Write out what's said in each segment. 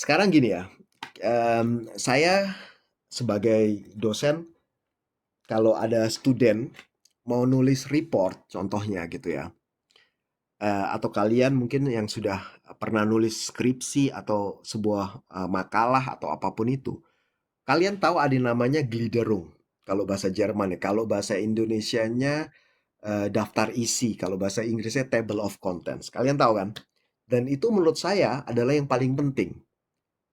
Sekarang gini ya, saya sebagai dosen, kalau ada student mau nulis report contohnya gitu ya, atau kalian mungkin yang sudah pernah nulis skripsi atau sebuah, makalah atau apapun itu, kalian tahu ada namanya Gliederung kalau bahasa Jerman ya, kalau bahasa Indonesianya, daftar isi, kalau bahasa Inggrisnya table of contents. Kalian tahu kan? Dan itu menurut saya adalah yang paling penting.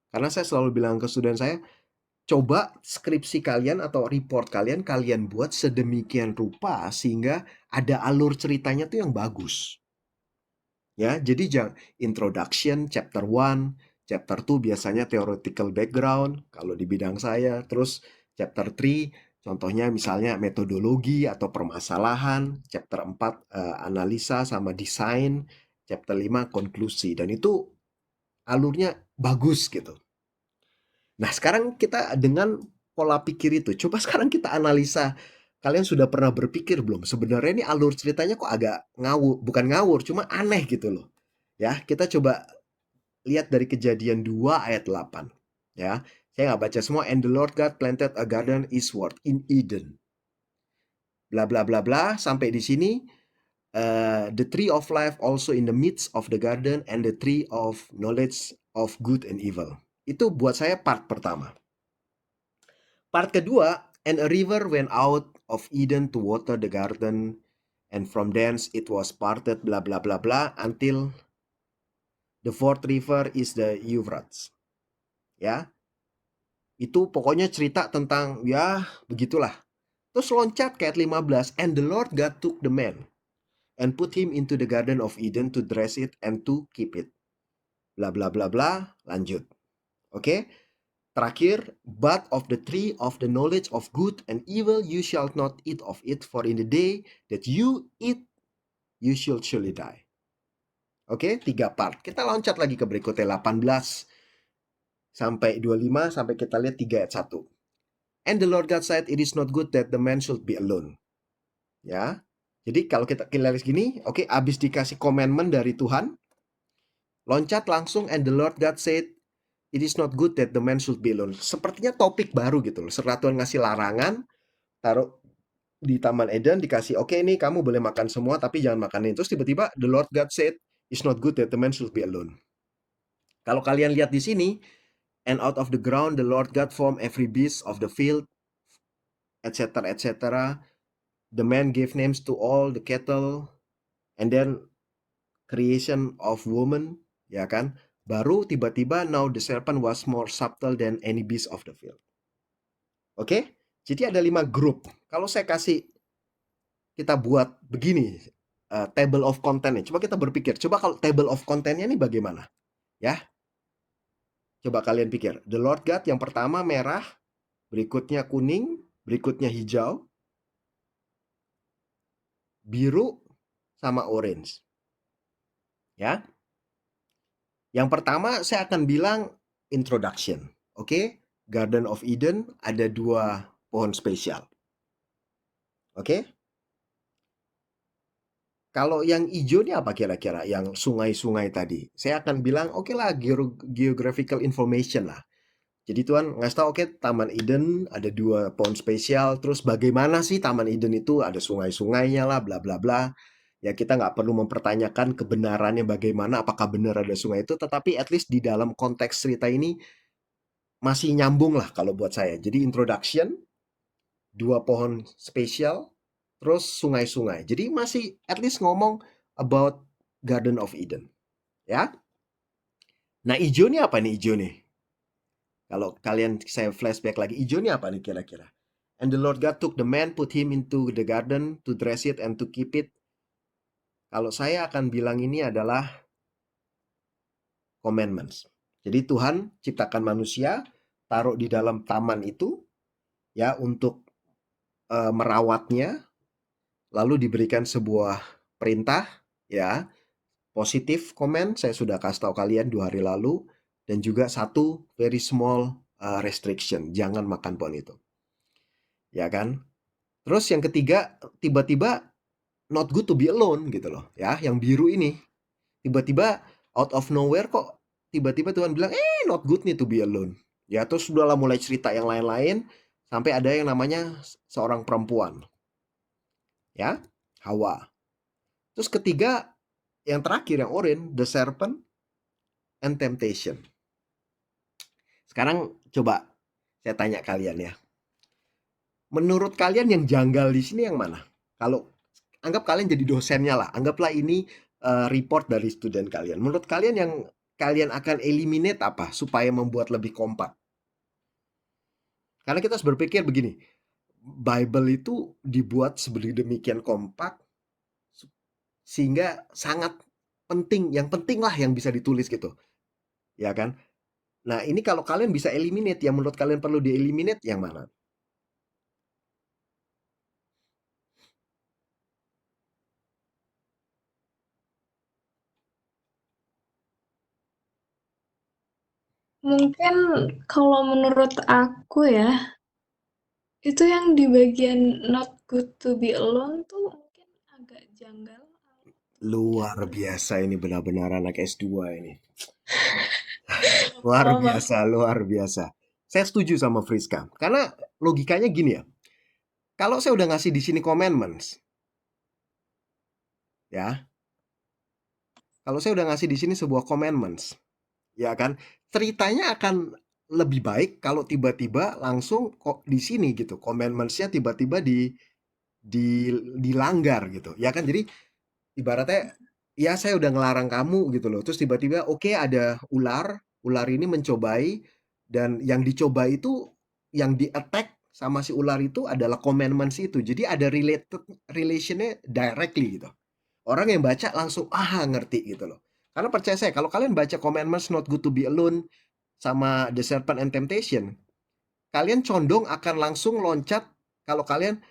Karena saya selalu bilang ke student saya, coba skripsi kalian atau report kalian, kalian buat sedemikian rupa sehingga ada alur ceritanya tuh yang bagus. Ya, jadi introduction, chapter 1, chapter 2 biasanya theoretical background kalau di bidang saya, terus chapter 3 contohnya misalnya metodologi atau permasalahan, chapter 4 analisa sama desain, chapter 5 konklusi dan itu alurnya bagus gitu. Nah, sekarang kita dengan pola pikir itu, coba sekarang kita analisa. Kalian sudah pernah berpikir belum? Sebenarnya ini alur ceritanya kok agak ngawur, bukan ngawur, cuma aneh gitu loh. Ya, kita coba lihat dari Kejadian 2 ayat 8. Ya, saya nggak baca semua. And the Lord God planted a garden eastward in Eden. Bla bla bla bla sampai di sini. The tree of life also in the midst of the garden and the tree of knowledge of good and evil. Itu buat saya part pertama. Part kedua, and a river went out of Eden to water the garden, and from thence it was parted, bla bla bla bla, until the fourth river is the Euphrates. Ya, itu pokoknya cerita tentang ya begitulah. Terus loncat ke ayat 15, and the Lord God took the man and put him into the garden of Eden to dress it and to keep it. Bla bla bla bla, lanjut. Oke. Terakhir, but of the tree of the knowledge of good and evil you shall not eat of it, for in the day that you eat, you shall surely die. Oke, 3 part. Kita loncat lagi ke berikutnya, 18 sampai 25, sampai kita lihat 3 ayat 1. And the Lord God said, it is not good that the man should be alone. Ya, jadi kalau kita lihat gini, oke, abis dikasih commandment dari Tuhan, loncat langsung, and the Lord God said, it is not good that the man should be alone. Sepertinya topik baru gitu loh. Setelah Tuhan ngasih larangan, taruh di Taman Eden, dikasih, oke ini kamu boleh makan semua, tapi jangan makan ini. Terus tiba-tiba the Lord God said, it's not good that the man should be alone. Kalau kalian lihat di sini, and out of the ground the Lord God formed every beast of the field, etc., etc. The man gave names to all the cattle, and then creation of woman, ya kan? Baru tiba-tiba now the serpent was more subtle than any beast of the field. Oke? Jadi ada 5 grup. Kalau saya kasih kita buat begini, table of content-nya. Coba kita berpikir, coba kalau table of content-nya ini bagaimana? Ya, coba kalian pikir. The Lord God yang pertama merah, berikutnya kuning, berikutnya hijau, biru, sama orange. Ya. Yang pertama saya akan bilang introduction. Oke, Garden of Eden ada 2 pohon spesial. Oke. Kalau yang hijau ini apa kira-kira? Yang sungai-sungai tadi. Saya akan bilang oke lah geographical information lah. Jadi Tuhan ngasih tahu oke Taman Eden ada 2 pohon spesial. Terus bagaimana sih Taman Eden itu ada sungai-sungainya lah bla bla bla. Ya kita nggak perlu mempertanyakan kebenarannya bagaimana, apakah benar ada sungai itu. Tetapi at least di dalam konteks cerita ini masih nyambung lah kalau buat saya. Jadi introduction, 2 pohon spesial, terus sungai-sungai. Jadi masih at least ngomong about Garden of Eden. Ya. Nah hijau nih apa nih hijau nih? Kalau kalian saya flashback lagi, hijau nih apa nih kira-kira? And the Lord God took the man, put him into the garden to dress it and to keep it. Kalau saya akan bilang ini adalah commandments. Jadi Tuhan ciptakan manusia, taruh di dalam taman itu ya untuk merawatnya, lalu diberikan sebuah perintah ya, positif comment saya sudah kasih tahu kalian 2 hari lalu, dan juga satu very small restriction, jangan makan pohon itu. Ya kan? Terus yang ketiga, tiba-tiba not good to be alone gitu loh ya, yang biru ini. Tiba-tiba out of nowhere kok tiba-tiba Tuhan bilang, not good nih to be alone. Ya, terus udahlah mulai cerita yang lain-lain, sampai ada yang namanya seorang perempuan, ya, Hawa. Terus ketiga, yang terakhir yang orange, the serpent and temptation. Sekarang coba saya tanya kalian ya. Menurut kalian yang janggal di sini yang mana? Kalau anggap kalian jadi dosennya lah, anggaplah ini report dari student kalian. Menurut kalian yang kalian akan eliminate apa supaya membuat lebih kompak? Karena kita harus berpikir begini, Bible itu dibuat sedemikian kompak sehingga sangat penting, yang penting lah yang bisa ditulis gitu, ya kan? Nah, ini kalau kalian bisa eliminate, yang menurut kalian perlu di-eliminate yang mana? Mungkin kalau menurut aku ya, itu yang di bagian not good to be alone tuh mungkin agak janggal. Luar Janggal. biasa ini benar-benar anak S2 ini. Gak Luar apa-apa. biasa, luar biasa. Saya setuju sama Friska. Karena logikanya gini ya. Kalau saya udah ngasih di sini commandments, ya. Kalau saya udah ngasih di sini sebuah commandments, ya kan? Ceritanya akan lebih baik kalau tiba-tiba langsung kok di sini gitu. Commandments-nya tiba-tiba dilanggar gitu. Ya kan? Jadi ibaratnya ya saya udah ngelarang kamu gitu loh. Terus tiba-tiba oke, ada ular, ular ini mencobai dan yang dicoba itu yang di-attack sama si ular itu adalah commandments itu. Jadi ada relationnya directly gitu. Orang yang baca langsung ngerti gitu loh. Karena percaya saya kalau kalian baca commandments not good to be alone sama the serpent and temptation, kalian condong akan langsung loncat kalau kalian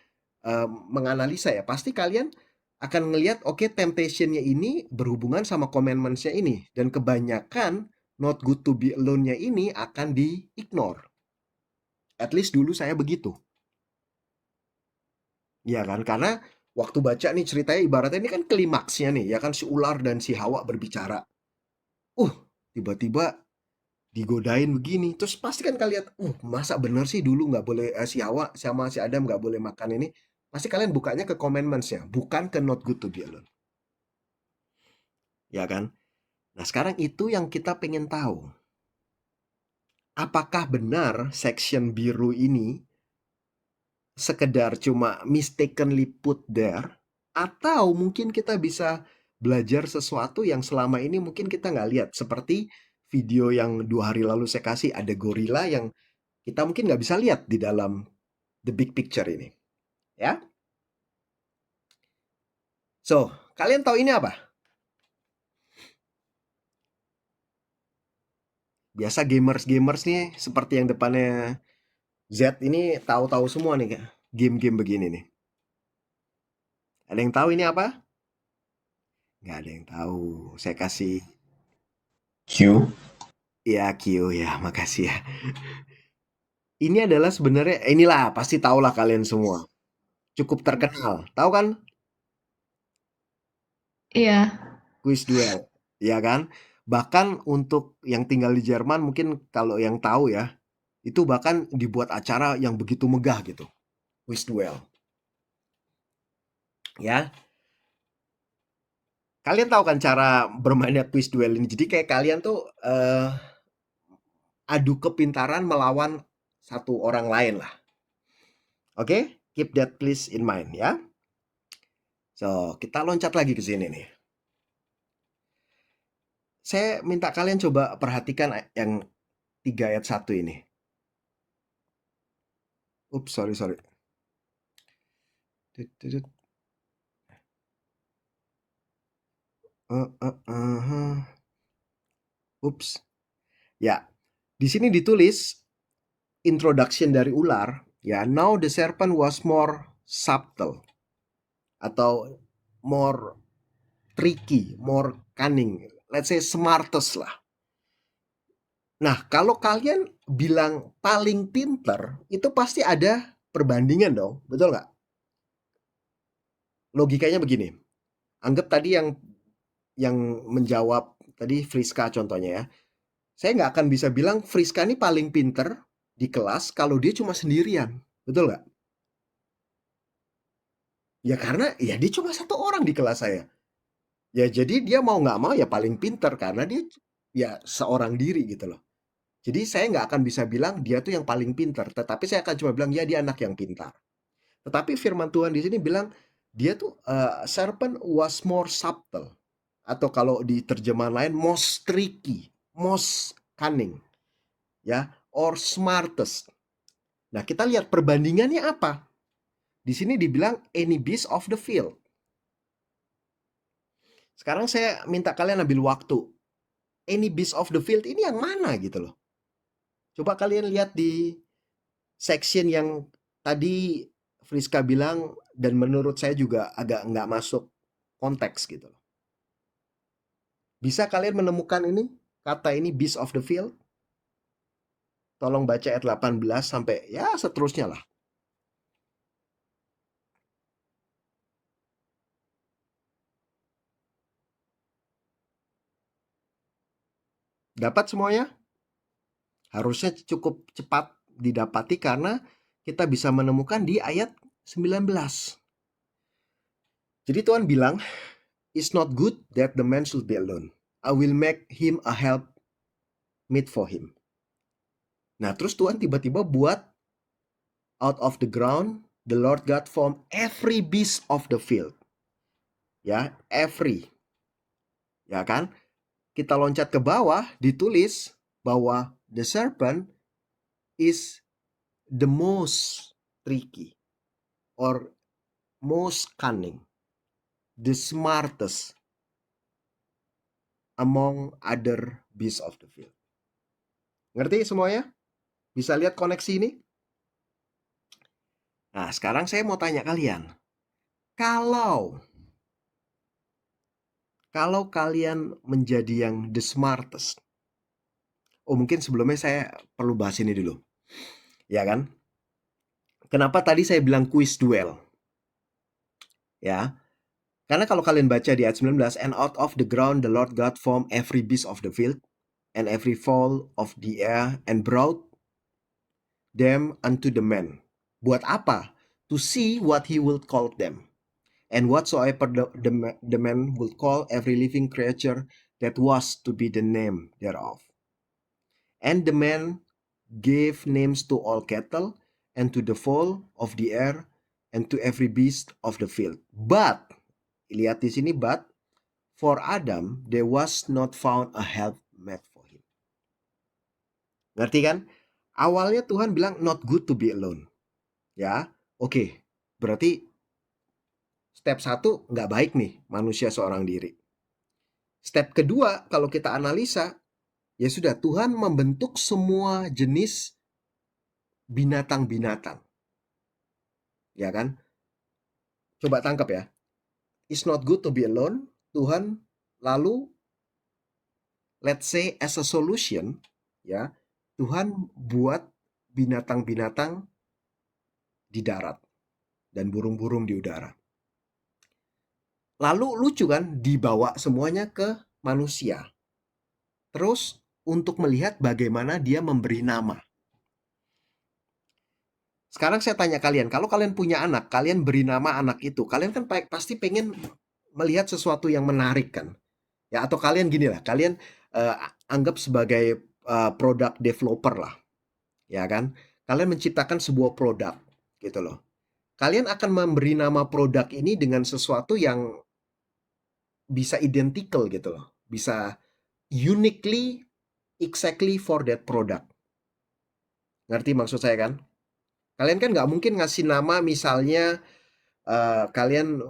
menganalisa ya, pasti kalian akan ngelihat oke temptation-nya ini berhubungan sama commandments-nya ini dan kebanyakan not good to be alone-nya ini akan di-ignore. At least dulu saya begitu. Ya kan? Karena waktu baca nih ceritanya ibaratnya ini kan klimaksnya nih, ya kan si ular dan si Hawa berbicara. Uh, tiba-tiba digodain begini. Terus pasti kan kalian, masa bener sih dulu nggak boleh si Hawa sama si Adam nggak boleh makan ini. Pasti kalian bukanya ke commandments-nya, bukan ke not good to be alone. Ya kan? Nah, sekarang itu yang kita pengen tahu. Apakah benar section biru ini sekedar cuma mistakenly put there? Atau mungkin kita bisa belajar sesuatu yang selama ini mungkin kita nggak lihat. Seperti video yang 2 hari lalu saya kasih, ada gorila yang kita mungkin nggak bisa lihat di dalam the big picture ini. Ya, so kalian tahu ini apa? Biasa gamers-gamers nih seperti yang depannya Z ini tahu-tahu semua nih game-game begini nih. Ada yang tahu ini apa? Nggak ada yang tahu. Saya kasih Q. ya Q ya, makasih ya. Ini adalah sebenarnya inilah pasti tahulah kalian semua. Cukup terkenal. Tahu kan? Iya. Quiz Duel. Ya kan? Bahkan untuk yang tinggal di Jerman mungkin kalau yang tahu ya, itu bahkan dibuat acara yang begitu megah gitu. Quiz Duel. Ya. Kalian tahu kan cara bermainnya quiz duel ini. Jadi kayak kalian tuh adu kepintaran melawan satu orang lain lah. Oke? Keep that please in mind ya. So, kita loncat lagi ke sini nih. Saya minta kalian coba perhatikan yang 3 ayat 1 ini. Ups, sorry, sorry. Tut, tut, tut. Uh, uh, uh. Ups. Ya, di sini ditulis introduction dari ular. Ya, now the serpent was more subtle atau more tricky, more cunning. Let's say smartest lah. Nah, kalau kalian bilang paling pinter, itu pasti ada perbandingan dong, betul nggak? Logikanya begini, anggap tadi yang menjawab tadi Friska contohnya ya. Saya nggak akan bisa bilang Friska ini paling pinter di kelas kalau dia cuma sendirian. Betul nggak? Ya karena ya dia cuma satu orang di kelas saya. Ya jadi dia mau nggak mau ya paling pinter karena dia ya seorang diri gitu loh. Jadi saya nggak akan bisa bilang dia tuh yang paling pinter, tetapi saya akan cuma bilang ya dia anak yang pintar. Tetapi firman Tuhan di sini bilang dia tuh serpent was more subtle, atau kalau di terjemahan lain most tricky, most cunning, ya, or smartest. Nah, kita lihat perbandingannya apa? Di sini dibilang any beast of the field. Sekarang saya minta kalian ambil waktu. Any beast of the field ini yang mana gitu loh. Coba kalian lihat di section yang tadi Friska bilang dan menurut saya juga agak nggak masuk konteks gitu loh. Bisa kalian menemukan ini? Kata ini beast of the field? Tolong baca ayat 18 sampai ya seterusnya lah. Dapat semuanya? Harusnya cukup cepat didapati karena kita bisa menemukan di ayat 19. Jadi Tuhan bilang, "It's not good that the man should be alone. I will make him a help meet for him." Nah, terus Tuhan tiba-tiba buat out of the ground, the Lord God formed every beast of the field. Ya, every. Ya kan? Kita loncat ke bawah, ditulis bahwa the serpent is the most tricky or most cunning, the smartest among other beasts of the field. Ngerti semuanya? Bisa lihat koneksi ini? Nah, sekarang saya mau tanya kalian. Kalau kalian menjadi yang the smartest. Oh, mungkin sebelumnya saya perlu bahas ini dulu. Ya kan? Kenapa tadi saya bilang quiz duel? Ya. Karena kalau kalian baca di ayat 19, and out of the ground the Lord God formed every beast of the field and every fowl of the air and brought them unto the man. Buat apa? To see what he will call them. And whatsoever the man will call every living creature, that was to be the name thereof. And the man gave names to all cattle, and to the fowl of the air, and to every beast of the field. But, lihat di sini, but, for Adam there was not found a helpmate for him. Ngerti kan? Awalnya Tuhan bilang not good to be alone. Ya, oke. Berarti step 1 nggak baik nih manusia seorang diri. Step kedua, kalau kita analisa, ya sudah Tuhan membentuk semua jenis binatang-binatang. Ya kan? Coba tangkap ya. It's not good to be alone. Tuhan lalu, let's say as a solution, ya, Tuhan buat binatang-binatang di darat dan burung-burung di udara. Lalu lucu kan, dibawa semuanya ke manusia. Terus untuk melihat bagaimana dia memberi nama. Sekarang saya tanya kalian, kalau kalian punya anak, kalian beri nama anak itu, kalian kan pasti pengen melihat sesuatu yang menarik kan? Ya, atau kalian gini lah, kalian anggap sebagai product developer lah. Ya kan? Kalian menciptakan sebuah produk gitu loh. Kalian akan memberi nama produk ini dengan sesuatu yang bisa identical gitu loh. Bisa uniquely, exactly for that product. Ngerti maksud saya kan? Kalian kan nggak mungkin ngasih nama misalnya kalian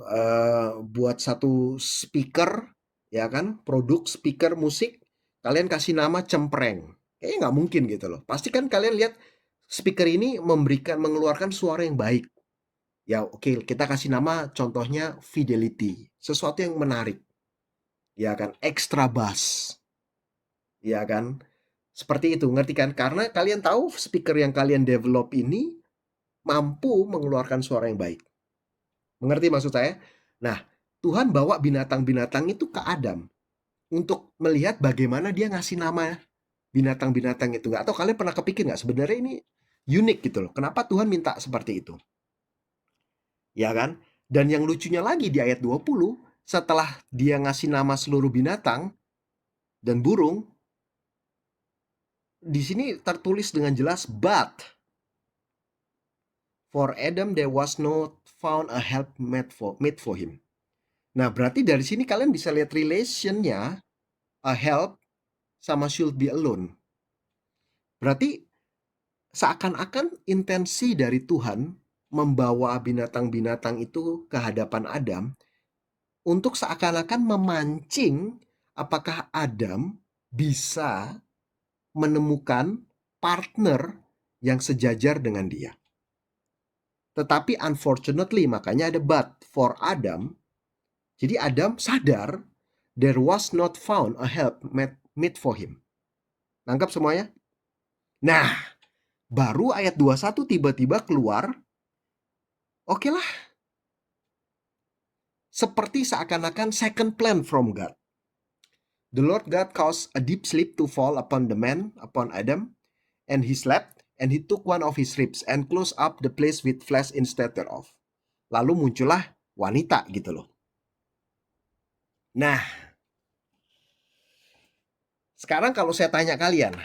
buat satu speaker, ya kan? Produk speaker musik, kalian kasih nama cempreng. Kayaknya nggak mungkin gitu loh. Pasti kan kalian lihat speaker ini mengeluarkan suara yang baik. Ya oke, kita kasih nama contohnya Fidelity. Sesuatu yang menarik. Ya kan? Extra bass. Ya kan? Seperti itu, ngerti kan? Karena kalian tahu speaker yang kalian develop ini mampu mengeluarkan suara yang baik. Mengerti maksud saya? Nah, Tuhan bawa binatang-binatang itu ke Adam untuk melihat bagaimana dia ngasih nama binatang-binatang itu nggak? Atau kalian pernah kepikir nggak sebenarnya ini unik gitu loh? Kenapa Tuhan minta seperti itu? Ya kan? Dan yang lucunya lagi di ayat 20, setelah dia ngasih nama seluruh binatang dan burung, di sini tertulis dengan jelas, but for Adam there was not found a help made for him. Nah, berarti dari sini kalian bisa lihat relationnya a help sama should be alone. Berarti seakan-akan intensi dari Tuhan membawa binatang-binatang itu ke hadapan Adam untuk seakan-akan memancing apakah Adam bisa menemukan partner yang sejajar dengan dia. Tetapi unfortunately, makanya ada but for Adam. Jadi Adam sadar there was not found a help made for him. Nangkap semuanya? Nah, baru ayat 21 tiba-tiba keluar, oke lah, seperti seakan-akan second plan from God. The Lord God caused a deep sleep to fall upon the man, upon Adam, and he slept, and he took one of his ribs and closed up the place with flesh instead thereof. Lalu muncullah wanita gitu loh. Nah, sekarang kalau saya tanya kalian,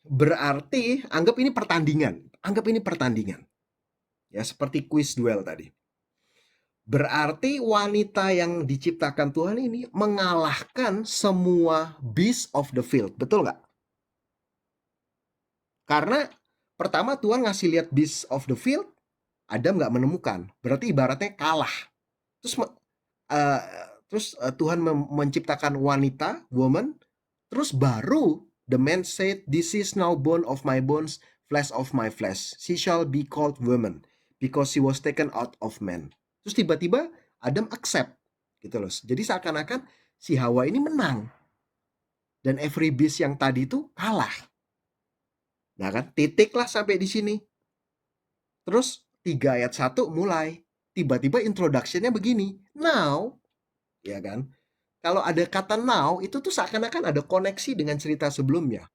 berarti anggap ini pertandingan. Anggap ini pertandingan. Ya, seperti quiz duel tadi. Berarti wanita yang diciptakan Tuhan ini mengalahkan semua beast of the field. Betul nggak? Karena pertama Tuhan ngasih lihat beast of the field, Adam nggak menemukan. Berarti ibaratnya kalah. Terus Tuhan menciptakan wanita, woman. Terus baru the man said, this is now bone of my bones, flesh of my flesh. She shall be called woman, because she was taken out of man. Terus tiba-tiba Adam accept gitu loh. Jadi seakan-akan si Hawa ini menang. Dan every beast yang tadi itu kalah. Nah kan, titiklah sampai di sini. Terus 3 ayat 1 mulai. Tiba-tiba introduction-nya begini. Now, ya kan? Kalau ada kata now, itu tuh seakan-akan ada koneksi dengan cerita sebelumnya.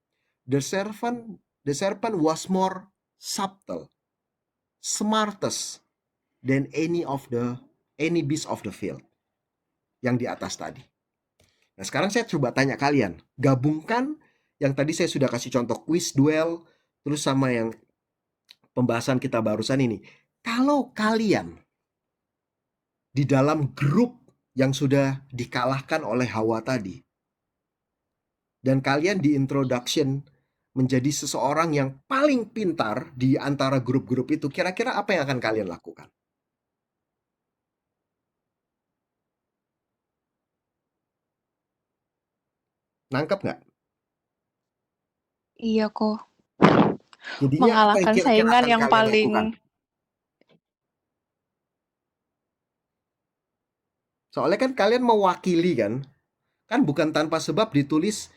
The serpent was more subtle, smartest than any beast of the field yang di atas tadi. Nah, sekarang saya coba tanya kalian, gabungkan yang tadi saya sudah kasih contoh quiz duel, terus sama yang pembahasan kita barusan ini. Kalau kalian di dalam grup yang sudah dikalahkan oleh Hawa tadi, dan kalian di introduction menjadi seseorang yang paling pintar di antara grup-grup itu, kira-kira apa yang akan kalian lakukan? Nangkep nggak? Iya kok. Jadinya apa yang Mengalahkan kira-kira saingan akan yang kalian paling lakukan? Soalnya kan kalian mewakili kan bukan tanpa sebab ditulis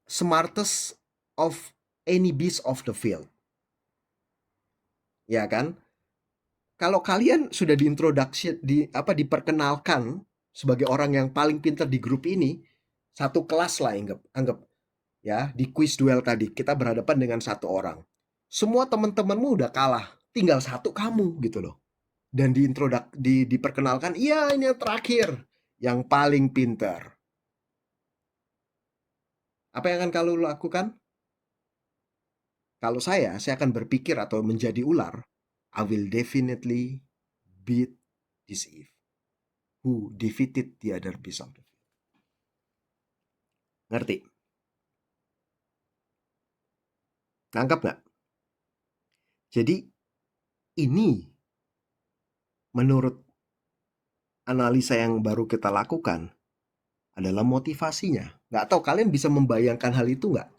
smartest of any beast of the field. Ya kan? Kalau kalian sudah diperkenalkan sebagai orang yang paling pintar di grup ini, satu kelas lah anggap ya, di quiz duel tadi kita berhadapan dengan satu orang. Semua teman-temanmu udah kalah, tinggal satu kamu gitu loh. Dan diperkenalkan, iya ini yang terakhir, yang paling pintar. Apa yang akan kalian lakukan? Kalau saya akan berpikir atau menjadi ular. I will definitely beat this Eve, who defeated the other beast of the field. Ngerti? Nangkap nggak? Jadi ini menurut analisa yang baru kita lakukan adalah motivasinya. Nggak tahu kalian bisa membayangkan hal itu nggak?